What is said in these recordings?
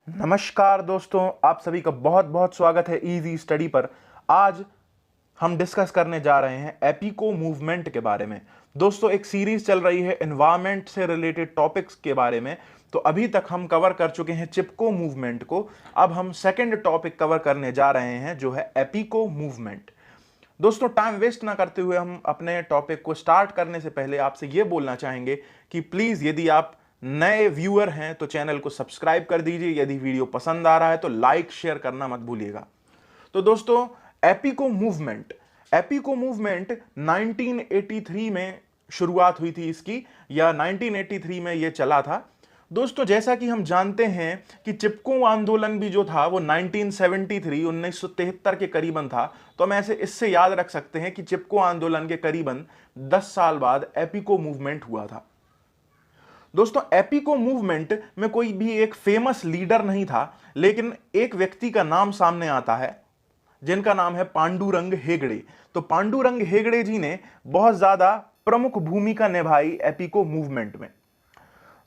नमस्कार दोस्तों, आप सभी का बहुत बहुत स्वागत है इजी स्टडी पर। आज हम डिस्कस करने जा रहे हैं एपिको मूवमेंट के बारे में। दोस्तों, एक सीरीज चल रही है एनवायरनमेंट से रिलेटेड टॉपिक्स के बारे में। तो अभी तक हम कवर कर चुके हैं चिपको मूवमेंट को। अब हम सेकंड टॉपिक कवर करने जा रहे हैं जो है एपिको मूवमेंट। दोस्तों, टाइम वेस्ट ना करते हुए हम अपने टॉपिक को स्टार्ट करने से पहले आपसे यह बोलना चाहेंगे कि प्लीज यदि आप नए व्यूअर हैं तो चैनल को सब्सक्राइब कर दीजिए। यदि वीडियो पसंद आ रहा है तो लाइक शेयर करना मत भूलिएगा। तो दोस्तों, एपिको मूवमेंट 1983 में शुरुआत हुई थी इसकी, या 1983 में यह चला था। दोस्तों, जैसा कि हम जानते हैं कि चिपको आंदोलन भी जो था वो 1973 के करीबन था। तो हम ऐसे इससे याद रख सकते हैं कि चिपको आंदोलन के करीबन 10 साल बाद एपिको मूवमेंट हुआ था। दोस्तों, एपिको मूवमेंट में कोई भी एक फेमस लीडर नहीं था, लेकिन एक व्यक्ति का नाम सामने आता है जिनका नाम है पांडुरंग हेगड़े। तो पांडुरंग हेगड़े जी ने बहुत ज्यादा प्रमुख भूमिका निभाई एपिको मूवमेंट में।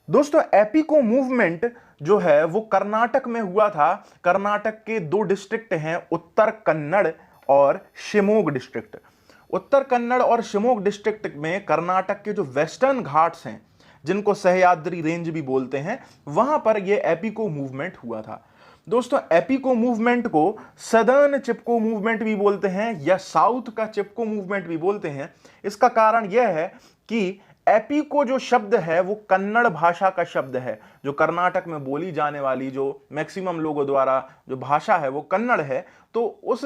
दोस्तों, एपिको मूवमेंट जो है वो कर्नाटक में हुआ था। कर्नाटक के दो डिस्ट्रिक्ट हैं, उत्तर कन्नड़ और शिमोग डिस्ट्रिक्ट। उत्तर कन्नड़ और शिमोग डिस्ट्रिक्ट में कर्नाटक के जो वेस्टर्न घाट्स हैं, जिनको सह्याद्री रेंज भी बोलते हैं, वहां पर यह एपिको मूवमेंट हुआ था। दोस्तों, एपिको मूवमेंट को सदर्न चिपको मूवमेंट भी बोलते हैं या साउथ का चिपको मूवमेंट भी बोलते हैं। इसका कारण यह है कि एपिको जो शब्द है वो कन्नड़ भाषा का शब्द है। जो कर्नाटक में बोली जाने वाली जो मैक्सिमम लोगों द्वारा जो भाषा है वो कन्नड़ है। तो उस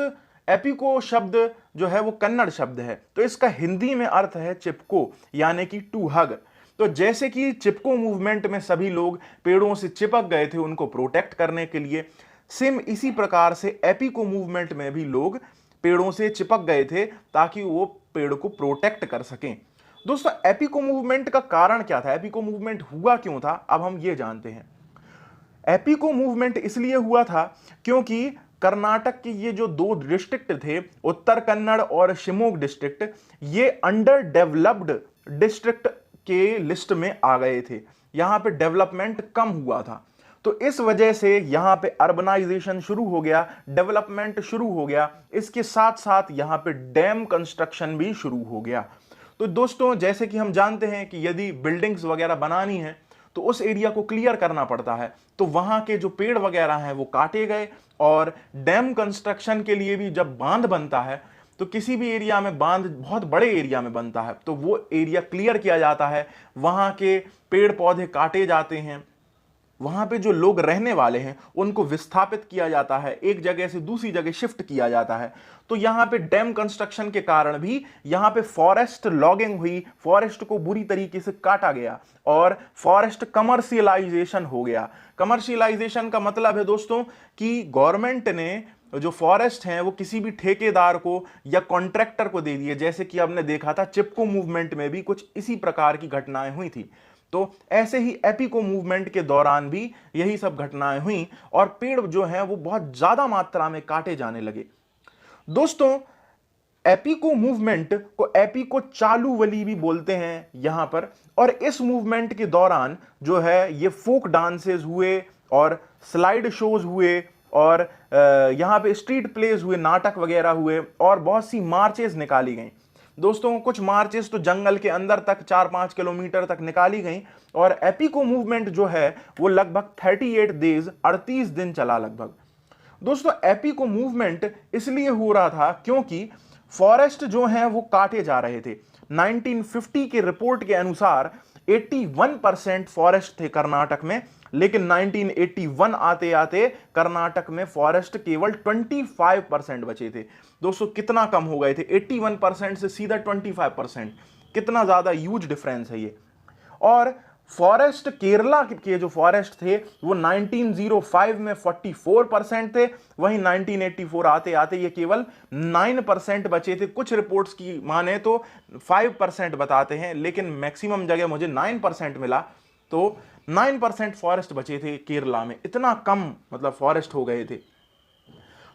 एपिको शब्द जो है वो कन्नड़ शब्द है। तो इसका हिंदी में अर्थ है चिपको, यानी कि टू हग। तो जैसे कि चिपको मूवमेंट में सभी लोग पेड़ों से चिपक गए थे उनको प्रोटेक्ट करने के लिए, सेम इसी प्रकार से एपिको मूवमेंट में भी लोग पेड़ों से चिपक गए थे ताकि वो पेड़ को प्रोटेक्ट कर सकें। दोस्तों, एपिको मूवमेंट का कारण क्या था, एपिको मूवमेंट हुआ क्यों था, अब हम ये जानते हैं। एपिको मूवमेंट इसलिए हुआ था क्योंकि कर्नाटक के ये जो दो डिस्ट्रिक्ट थे, उत्तर कन्नड़ और शिमोग डिस्ट्रिक्ट, ये अंडर डेवलप्ड डिस्ट्रिक्ट के लिस्ट में आ गए थे। यहां पे डेवलपमेंट कम हुआ था। तो इस वजह से यहां पे अर्बनाइजेशन शुरू हो गया, डेवलपमेंट शुरू हो गया। इसके साथ साथ यहां पे डैम कंस्ट्रक्शन भी शुरू हो गया। तो दोस्तों, जैसे कि हम जानते हैं कि यदि बिल्डिंग्स वगैरह बनानी है तो उस एरिया को क्लियर करना पड़ता है। तो वहां के जो पेड़ वगैरह हैं वो काटे गए, और डैम कंस्ट्रक्शन के लिए भी जब बांध बनता है तो किसी भी एरिया में बांध बहुत बड़े एरिया में बनता है, तो वो एरिया क्लियर किया जाता है, वहां के पेड़ पौधे काटे जाते हैं, वहां पे जो लोग रहने वाले हैं उनको विस्थापित किया जाता है, एक जगह से दूसरी जगह शिफ्ट किया जाता है। तो यहां पे डैम कंस्ट्रक्शन के कारण भी यहां पे फॉरेस्ट लॉगिंग हुई, फॉरेस्ट को बुरी तरीके से काटा गया और फॉरेस्ट कमर्शियलाइजेशन हो गया। कमर्शियलाइजेशन का मतलब है दोस्तों कि गवर्नमेंट ने जो फॉरेस्ट हैं वो किसी भी ठेकेदार को या कॉन्ट्रैक्टर को दे दिए। जैसे कि हमने देखा था चिपको मूवमेंट में भी कुछ इसी प्रकार की घटनाएं हुई थी। तो ऐसे ही एपिको मूवमेंट के दौरान भी यही सब घटनाएं हुई और पेड़ जो हैं वो बहुत ज्यादा मात्रा में काटे जाने लगे। दोस्तों, एपिको मूवमेंट को एपिको चालू वली भी बोलते हैं यहां पर। और इस मूवमेंट के दौरान जो है ये फोक डांसेस हुए और स्लाइड शोज हुए और यहां पे स्ट्रीट प्लेज हुए, नाटक वगैरह हुए और बहुत सी मार्चेस निकाली गई। दोस्तों, कुछ मार्चेस तो जंगल के अंदर तक 4-5 किलोमीटर तक निकाली गई। और एपिको मूवमेंट जो है वो लगभग 38 डेज, 38 दिन चला लगभग। दोस्तों, एपिको मूवमेंट इसलिए हो रहा था क्योंकि फॉरेस्ट जो हैं वो काटे जा रहे थे। 1950 के रिपोर्ट के अनुसार 81% फॉरेस्ट थे कर्नाटक में, लेकिन 1981 आते आते कर्नाटक में फॉरेस्ट केवल 25% बचे थे। दोस्तों, कितना कम हो गए थे, 81% से सीधा 25%। कितना ज्यादा ह्यूज डिफरेंस है ये। और फॉरेस्ट केरला के जो फॉरेस्ट थे वो 1905 में 44% थे, वहीं 1984 आते आते ये केवल 9% बचे थे। कुछ रिपोर्ट्स की माने तो 5% बताते हैं, लेकिन मैक्सिमम जगह मुझे 9% मिला। तो 9% फॉरेस्ट बचे थे केरला में, इतना कम मतलब फॉरेस्ट हो गए थे।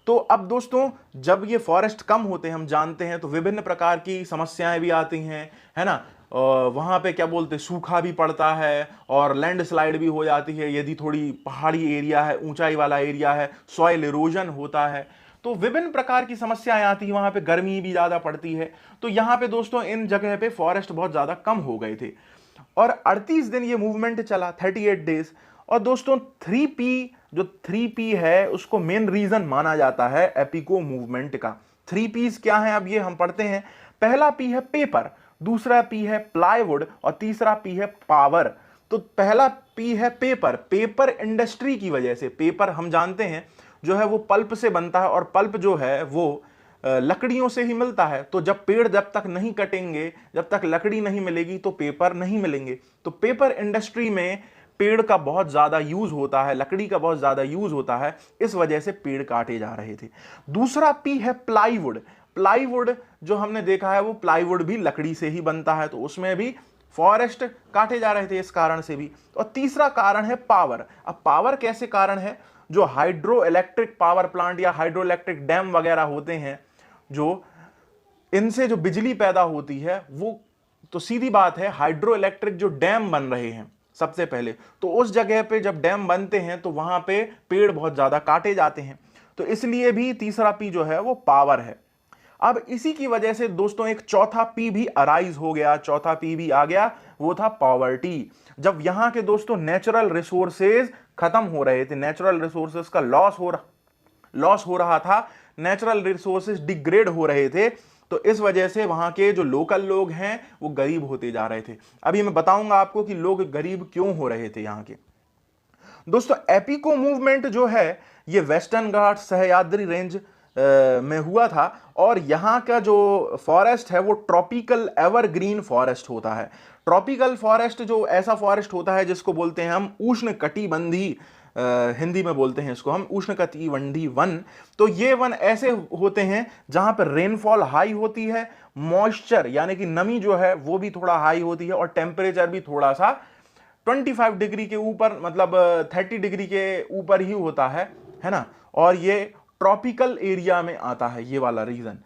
तो अब दोस्तों, जब ये फॉरेस्ट कम होते हैं हम जानते हैं तो विभिन्न प्रकार की समस्याएं भी आती हैं, है ना। वहाँ पे क्या बोलते सूखा भी पड़ता है और लैंडस्लाइड भी हो जाती है यदि थोड़ी पहाड़ी एरिया है, ऊंचाई वाला एरिया है, सॉइल इरोजन होता है, तो विभिन्न प्रकार की समस्याएं आती है। वहाँ पे गर्मी भी ज़्यादा पड़ती है। तो यहाँ पे दोस्तों इन जगह पे फॉरेस्ट बहुत ज़्यादा कम हो गए थे और 38 दिन ये मूवमेंट चला, 38 डेज। और दोस्तों 3P, जो 3P है उसको मेन रीजन माना जाता है एपिको मूवमेंट का। 3Ps क्या है अब ये हम पढ़ते हैं। पहला P है पेपर, दूसरा P है प्लाईवुड और तीसरा P है पावर। तो पहला P है पेपर। पेपर इंडस्ट्री की वजह से, पेपर हम जानते हैं जो है वो पल्प से बनता है और पल्प जो है वो लकड़ियों से ही मिलता है। तो जब तक नहीं कटेंगे, जब तक लकड़ी नहीं मिलेगी तो पेपर नहीं मिलेंगे। तो पेपर इंडस्ट्री में पेड़ का बहुत ज्यादा यूज होता है, लकड़ी का बहुत ज्यादा यूज होता है, इस वजह से पेड़ काटे जा रहे थे। दूसरा P है प्लाईवुड। प्लाईवुड जो हमने देखा है वो प्लाईवुड भी लकड़ी से ही बनता है, तो उसमें भी फॉरेस्ट काटे जा रहे थे इस कारण से भी। और तीसरा कारण है पावर। अब पावर कैसे कारण है, जो हाइड्रो इलेक्ट्रिक पावर प्लांट या हाइड्रो इलेक्ट्रिक डैम वगैरह होते हैं, जो इनसे जो बिजली पैदा होती है वो, तो सीधी बात है हाइड्रो इलेक्ट्रिक जो डैम बन रहे हैं सबसे पहले, तो उस जगह पे जब डैम बनते हैं तो वहां पे पेड़ बहुत ज्यादा काटे जाते हैं, तो इसलिए भी तीसरा P जो है वो पावर है। अब इसी की वजह से दोस्तों एक चौथा P भी अराइज हो गया, चौथा P भी आ गया, वो था पॉवर्टी। जब यहां के दोस्तों नेचुरल रिसोर्सेज खत्म हो रहे थे, नेचुरल रिसोर्सेज का लॉस हो रहा था, नेचुरल रिसोर्सेज डिग्रेड हो रहे थे, तो इस वजह से वहां के जो लोकल लोग हैं वो गरीब होते जा रहे थे। अभी मैं बताऊंगा आपको कि लोग गरीब क्यों हो रहे थे यहां के। दोस्तों एपिको मूवमेंट जो है ये वेस्टर्न घाट्स, सह्याद्री रेंज में हुआ था और यहाँ का जो फॉरेस्ट है वो ट्रॉपिकल एवरग्रीन फॉरेस्ट होता है। ट्रॉपिकल फॉरेस्ट जो ऐसा फॉरेस्ट होता है जिसको बोलते हैं हम उष्णकटिबंधीय, हिंदी में बोलते हैं इसको हम उष्णकटिबंधीय वन। तो ये वन ऐसे होते हैं जहां पर रेनफॉल हाई होती है, मॉइस्चर यानी कि नमी जो है वो भी थोड़ा हाई होती है और टेम्परेचर भी थोड़ा सा 25 डिग्री के ऊपर, मतलब 30 डिग्री के ऊपर ही होता है ना। और ये ट्रॉपिकल एरिया में आता है ये वाला रीजन।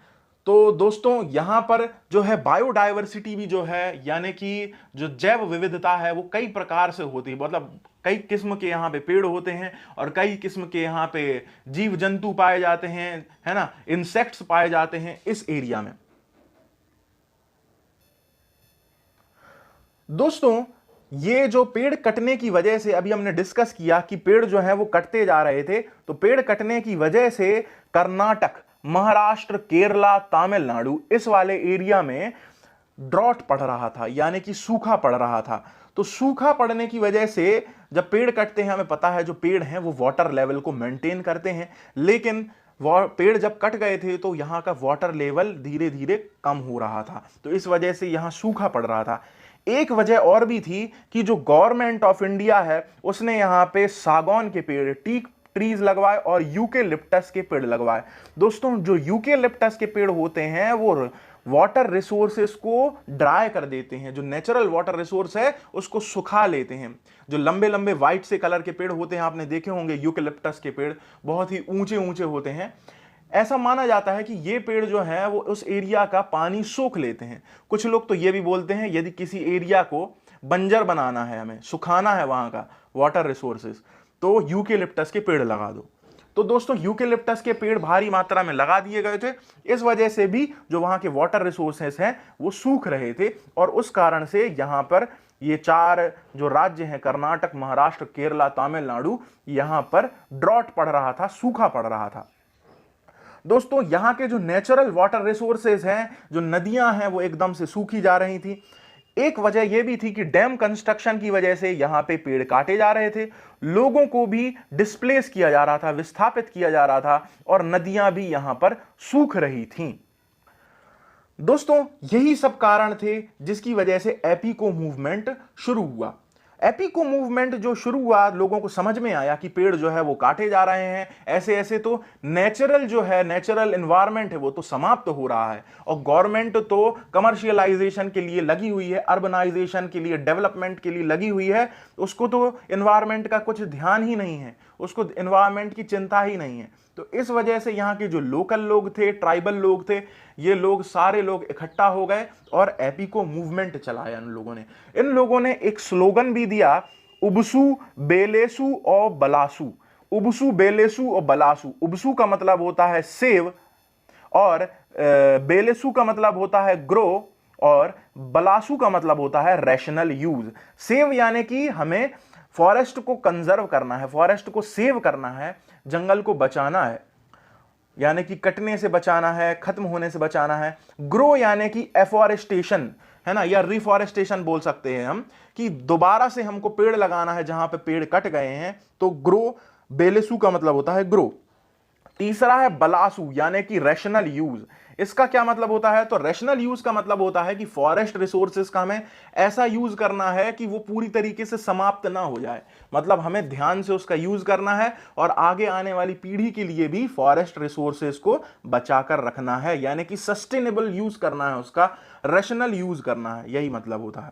तो दोस्तों यहां पर जो है बायोडायवर्सिटी भी जो है, यानी कि जो जैव विविधता है वो कई प्रकार से होती है, मतलब कई किस्म के यहाँ पे पेड़ होते हैं और कई किस्म के यहाँ पे जीव जंतु पाए जाते हैं, है ना, इंसेक्ट्स पाए जाते हैं इस एरिया में। दोस्तों ये जो पेड़ कटने की वजह से, अभी हमने डिस्कस किया कि पेड़ जो है वो कटते जा रहे थे, तो पेड़ कटने की वजह से कर्नाटक, महाराष्ट्र, केरला, तमिलनाडु इस वाले एरिया में ड्रॉट पड़ रहा था, यानी कि सूखा पड़ रहा था। तो सूखा पड़ने की वजह से जब पेड़ कटते हैं, हमें पता है जो पेड़ हैं वो वाटर लेवल को मेंटेन करते हैं, लेकिन पेड़ जब कट गए थे तो यहाँ का वाटर लेवल धीरे धीरे कम हो रहा था, तो इस वजह से यहाँ सूखा पड़ रहा था। एक वजह और भी थी कि जो गवर्नमेंट ऑफ इंडिया है उसने यहाँ पे सागौन के पेड़, टीक ट्रीज लगवाए और यूकेलिप्टस के पेड़ लगवाए। दोस्तों जो यूकेलिप्टस के पेड़ होते हैं वो वाटर रिसोर्सेस को ड्राई कर देते हैं, जो नेचुरल वाटर रिसोर्स है उसको सुखा लेते हैं। जो लंबे लंबे व्हाइट से कलर के पेड़ होते हैं, आपने देखे होंगे यूकेलिप्टस के पेड़, बहुत ही ऊंचे ऊंचे होते हैं। ऐसा माना जाता है कि ये पेड़ जो है वो उस एरिया का पानी सोख लेते हैं। कुछ लोग तो ये भी बोलते हैं यदि किसी एरिया को बंजर बनाना है, हमें सुखाना है वहां का वाटर रिसोर्सेस, तो यूकेलिप्टस के पेड़ लगा दो। तो दोस्तों यूकेलिप्टस के पेड़ भारी मात्रा में लगा दिए गए थे, इस वजह से भी जो वहां के वाटर रिसोर्सेस हैं वो सूख रहे थे और उस कारण से यहां पर ये चार जो राज्य हैं, कर्नाटक, महाराष्ट्र, केरला, तमिलनाडु, यहां पर ड्रॉट पड़ रहा था, सूखा पड़ रहा था। दोस्तों यहां के जो नेचुरल वाटर रिसोर्सेज हैं, जो नदियां हैं, वो एकदम से सूखी जा रही थी। एक वजह यह भी थी कि डैम कंस्ट्रक्शन की वजह से यहां पे पेड़ काटे जा रहे थे, लोगों को भी डिस्प्लेस किया जा रहा था, विस्थापित किया जा रहा था और नदियां भी यहां पर सूख रही थीं। दोस्तों यही सब कारण थे जिसकी वजह से एपिको मूवमेंट शुरू हुआ। एपिको मूवमेंट जो शुरू हुआ, लोगों को समझ में आया कि पेड़ जो है वो काटे जा रहे हैं, ऐसे ऐसे तो नेचुरल जो है, नेचुरल एनवायरनमेंट है वो तो समाप्त हो रहा है और गवर्नमेंट तो कमर्शियलाइजेशन के लिए लगी हुई है, अर्बनाइजेशन के लिए, डेवलपमेंट के लिए लगी हुई है, उसको तो एनवायरनमेंट का कुछ ध्यान ही नहीं है, उसको एनवायरनमेंट की चिंता ही नहीं है। तो इस वजह से यहाँ के जो लोकल लोग थे, ट्राइबल लोग थे, ये लोग सारे लोग इकट्ठा हो गए और एपिको मूवमेंट चलाया इन लोगों ने। इन लोगों ने एक स्लोगन भी दिया, उबसू बेलेसू और बलासू। उबसू बेलेसू और बलासू। उबसू का मतलब होता है सेव, और बेलेसू का मतलब होता है ग्रो, और बलासू का मतलब होता है रैशनल यूज। सेव यानी कि हमें फॉरेस्ट को कंजर्व करना है, फॉरेस्ट को सेव करना है, जंगल को बचाना है, यानी कि कटने से बचाना है, खत्म होने से बचाना है। ग्रो यानी कि एफॉरेस्टेशन, है ना, या रिफॉरेस्टेशन बोल सकते हैं हम, कि दोबारा से हमको पेड़ लगाना है जहां पे पेड़ कट गए हैं, तो ग्रो, बेलेसू का मतलब होता है ग्रो। तीसरा है बलासू यानी कि रैशनल यूज। इसका क्या मतलब होता है? तो रैशनल यूज का मतलब होता है कि फॉरेस्ट रिसोर्सेज का हमें ऐसा यूज करना है कि वो पूरी तरीके से समाप्त ना हो जाए, मतलब हमें ध्यान से उसका यूज करना है और आगे आने वाली पीढ़ी के लिए भी फॉरेस्ट रिसोर्सेज को बचाकर रखना है, यानी कि सस्टेनेबल यूज करना है, उसका रैशनल यूज करना है, यही मतलब होता है।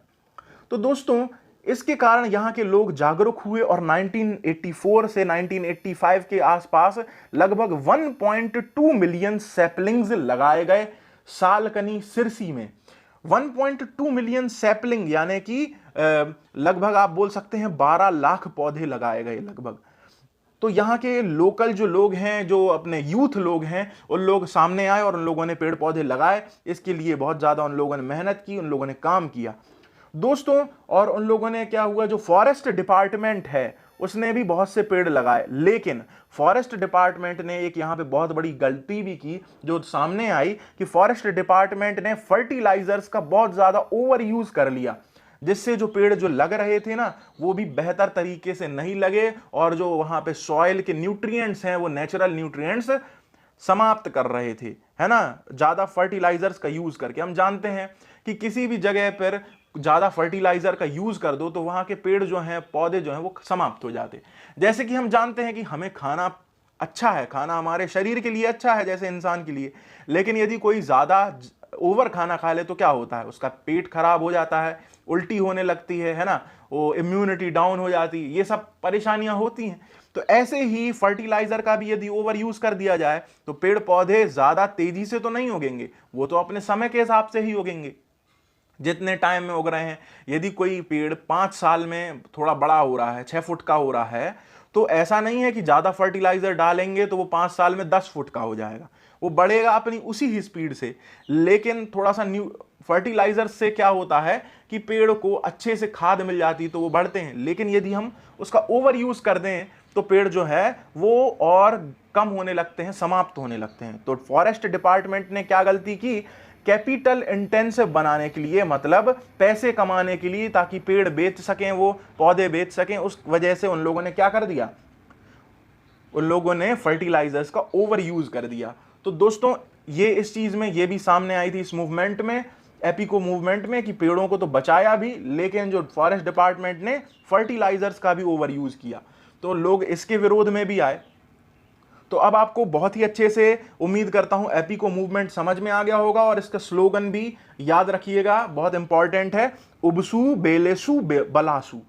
तो दोस्तों इसके कारण यहाँ के लोग जागरूक हुए और 1984 से 1985 के आसपास लगभग 1.2 मिलियन सैपलिंग्स लगाए गए सालकनी सिरसी में। 1.2 मिलियन सैपलिंग यानी कि लगभग आप बोल सकते हैं 12 लाख पौधे लगाए गए लगभग। तो यहाँ के लोकल जो लोग हैं, जो अपने यूथ लोग हैं, उन लोग सामने आए और उन लोगों ने पेड़ पौधे लगाए। इसके लिए बहुत ज़्यादा उन लोगों ने मेहनत की, उन लोगों ने काम किया दोस्तों। और उन लोगों ने क्या हुआ, जो फॉरेस्ट डिपार्टमेंट है उसने भी बहुत से पेड़ लगाए, लेकिन फॉरेस्ट डिपार्टमेंट ने एक यहाँ पे बहुत बड़ी गलती भी की जो सामने आई, कि फॉरेस्ट डिपार्टमेंट ने फर्टिलाइजर्स का बहुत ज़्यादा ओवर यूज कर लिया, जिससे जो पेड़ जो लग रहे थे ना वो भी बेहतर तरीके से नहीं लगे, और जो वहाँ पे सॉइल के न्यूट्रिएंट्स हैं वो नेचुरल न्यूट्रिएंट्स समाप्त कर रहे थे, है ना, ज़्यादा फर्टिलाइजर्स का यूज करके। हम जानते हैं कि किसी भी जगह पर ज़्यादा फर्टिलाइजर का यूज कर दो तो वहाँ के पेड़ जो हैं, पौधे जो हैं, वो समाप्त हो जाते। जैसे कि हम जानते हैं कि हमें खाना अच्छा है, खाना हमारे शरीर के लिए अच्छा है जैसे इंसान के लिए, लेकिन यदि कोई ज़्यादा ओवर खाना खा ले तो क्या होता है, उसका पेट खराब हो जाता है, उल्टी होने लगती है ना, वो इम्यूनिटी डाउन हो जाती है, ये सब परेशानियां होती हैं। तो ऐसे ही फर्टिलाइजर का भी यदि ओवर यूज कर दिया जाए तो पेड़ पौधे ज़्यादा तेजी से तो नहीं उगेंगे, वो तो अपने समय के हिसाब से ही उगेंगे जितने टाइम में उग रहे हैं। यदि कोई पेड़ 5 साल में थोड़ा बड़ा हो रहा है, 6 फुट का हो रहा है, तो ऐसा नहीं है कि ज़्यादा फर्टिलाइजर डालेंगे तो वो 5 साल में 10 फुट का हो जाएगा, वो बढ़ेगा अपनी उसी ही स्पीड से। लेकिन थोड़ा सा न्यू फर्टिलाइजर से क्या होता है कि पेड़ को अच्छे से खाद मिल जाती है तो वो बढ़ते हैं, लेकिन यदि हम उसका ओवर यूज कर दें तो पेड़ जो है वो और कम होने लगते हैं, समाप्त होने लगते हैं। तो फॉरेस्ट डिपार्टमेंट ने क्या गलती की, कैपिटल इंटेंसिव बनाने के लिए, मतलब पैसे कमाने के लिए, ताकि पेड़ बेच सकें, वो पौधे बेच सकें, उस वजह से उन लोगों ने क्या कर दिया, उन लोगों ने फर्टिलाइजर्स का ओवर यूज कर दिया। तो दोस्तों ये इस चीज में ये भी सामने आई थी इस मूवमेंट में, एपिको मूवमेंट में, कि पेड़ों को तो बचाया भी, लेकिन जो फॉरेस्ट डिपार्टमेंट ने फर्टिलाइजर्स का भी ओवर यूज किया, तो लोग इसके विरोध में भी आए। तो अब आपको बहुत ही अच्छे से, उम्मीद करता हूं, एपिको मूवमेंट समझ में आ गया होगा, और इसका स्लोगन भी याद रखिएगा, बहुत इंपॉर्टेंट है, उबसू बेलेसू बलासू।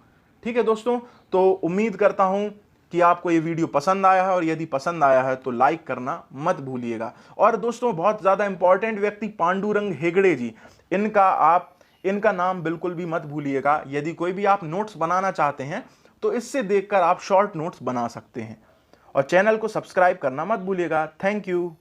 ठीक है दोस्तों, तो उम्मीद करता हूं कि आपको ये वीडियो पसंद आया है, और यदि पसंद आया है तो लाइक करना मत भूलिएगा। और दोस्तों बहुत ज़्यादा इंपॉर्टेंट व्यक्ति पांडुरंग हेगड़े जी, इनका नाम बिल्कुल भी मत भूलिएगा। यदि कोई भी आप नोट्स बनाना चाहते हैं तो इससे देखकर आप शॉर्ट नोट्स बना सकते हैं, और चैनल को सब्सक्राइब करना मत भूलिएगा। Thank you.